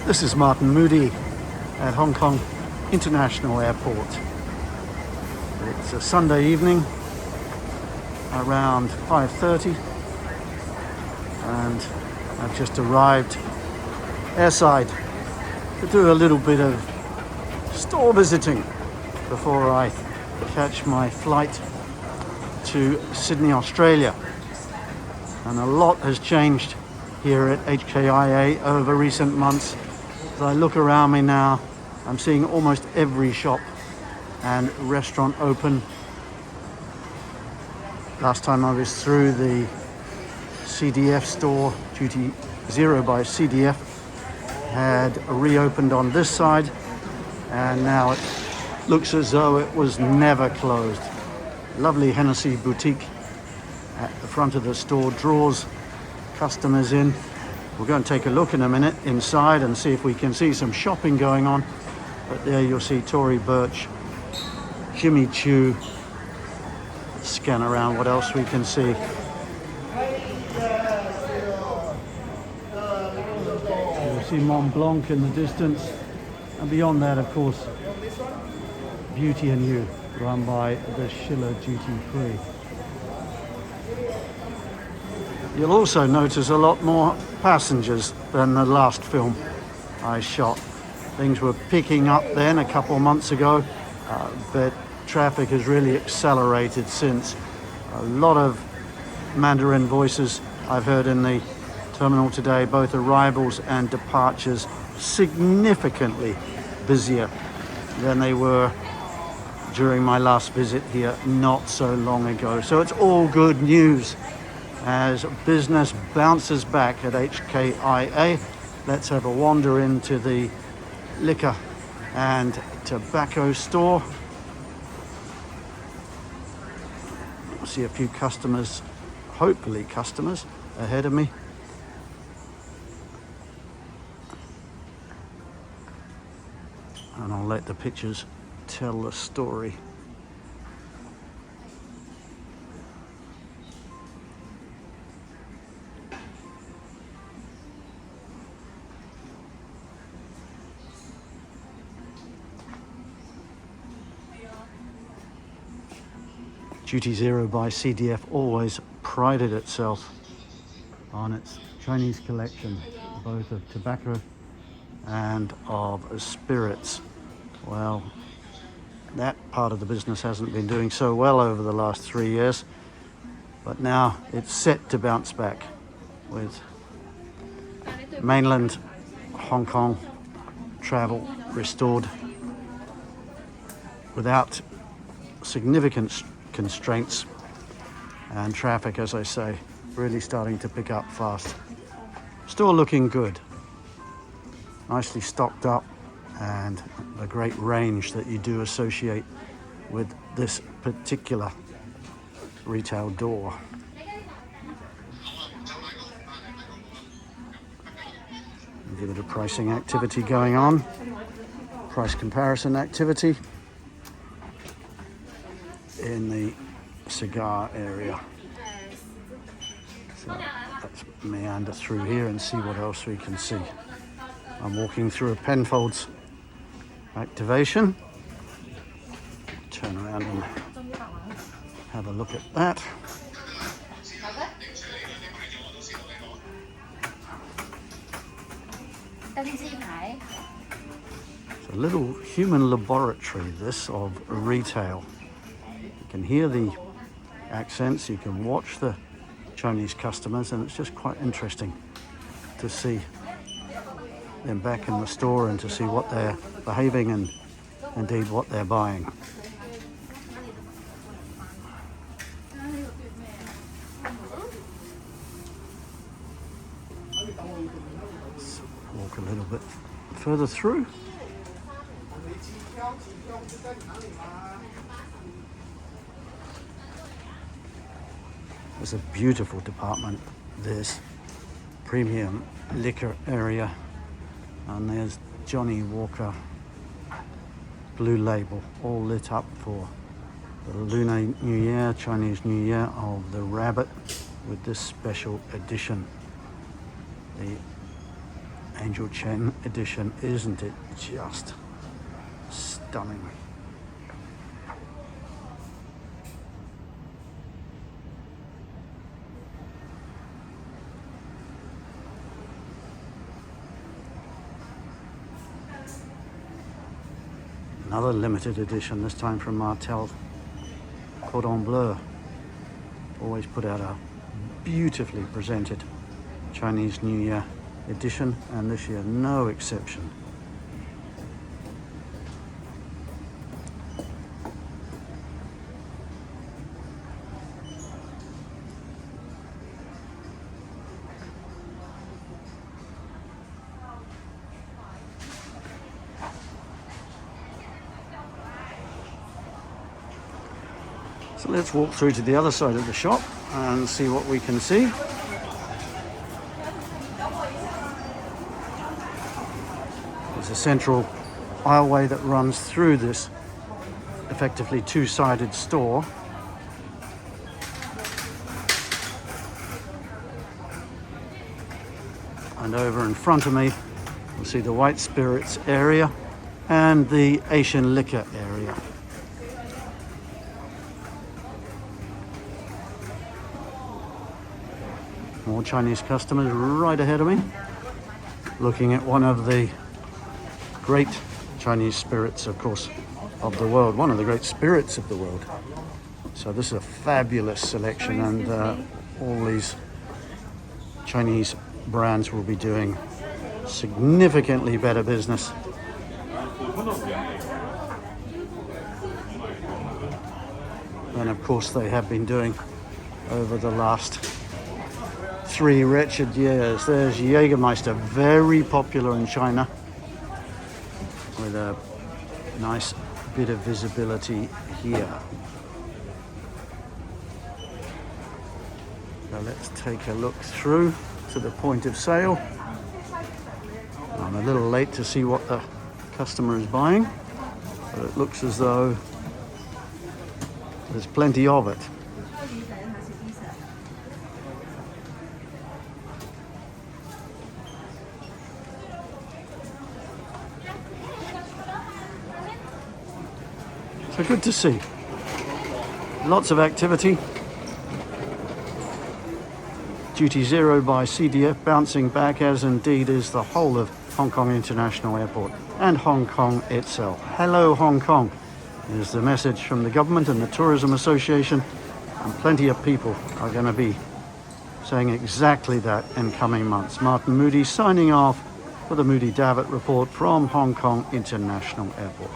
This is Martin Moodie at Hong Kong International Airport. It's a Sunday evening around 5:30 and I've just arrived airside to do a little bit of store visiting before I catch my flight to Sydney, Australia. And a lot has changed here at HKIA over recent months. As I look around me now, I'm seeing almost every shop and restaurant open. Last time I was through, the CDF store, Duty Zero by CDF, had reopened on this side, and now it looks as though it was never closed. Lovely Hennessy boutique at the front of the store draws customers in. We'll go and take a look in a minute inside and see if we can see some shopping going on. But there you'll see Tory Burch, Jimmy Choo. Scan around what else we can see. You'll see Mont Blanc in the distance, and beyond that, of course, Beauty and You, run by the Schiller Duty Free. You'll also notice a lot more passengers than the last film I shot. Things were picking up then a couple of months ago, but traffic has really accelerated since. A lot of Mandarin voices I've heard in the terminal today, both arrivals and departures, significantly busier than they were during my last visit here not so long ago. So it's all good news as business bounces back at HKIA. Let's have a wander into the liquor and tobacco store. I'll see a few customers, hopefully customers, ahead of me. And I'll let the pictures tell the story. Duty Zero by CDF always prided itself on its Chinese collection, both of tobacco and of spirits. Well, that part of the business hasn't been doing so well over the last 3 years, but now it's set to bounce back with mainland Hong Kong travel restored without significant constraints, and traffic, as I say, really starting to pick up fast. Store looking good, nicely stocked up, and a great range that you do associate with this particular retail door. A bit of pricing activity going on, price comparison activity in the cigar area. So let's meander through here and see what else we can see. I'm walking through a Penfolds activation. Turn around and have a look at that. It's a little human laboratory, this, of retail. You can hear the accents, you can watch the Chinese customers, and it's just quite interesting to see them back in the store and to see what they're behaving and indeed what they're buying. Let's walk a little bit further through. There's a beautiful department, this premium liquor area, and there's Johnny Walker Blue Label, all lit up for the Lunar New Year, Chinese New Year of the Rabbit, with this special edition, the Angel Chen edition, isn't it just stunning? Another limited edition, this time from Martel, Cordon Bleu. Always put out a beautifully presented Chinese New Year edition, and this year no exception. So let's walk through to the other side of the shop and see what we can see. There's a central aisleway that runs through this effectively two-sided store. And over in front of me, you'll see the white spirits area and the Asian liquor area. More Chinese customers right ahead of me, looking at one of the great Chinese spirits, of course, of the world, one of the great spirits of the world. So this is a fabulous selection, and all these Chinese brands will be doing significantly better business. And of course they have been doing over the last 3 wretched years. There's Jägermeister, very popular in China, with a nice bit of visibility here. So let's take a look through to the point of sale. I'm a little late to see what the customer is buying, but it looks as though there's plenty of it. So good to see. Lots of activity. Duty zero by CDF bouncing back, as indeed is the whole of Hong Kong International Airport and Hong Kong itself. Hello Hong Kong is the message from the government and the Tourism Association, and plenty of people are going to be saying exactly that in coming months. Martin Moody signing off for the Moodie Davitt Report from Hong Kong International Airport.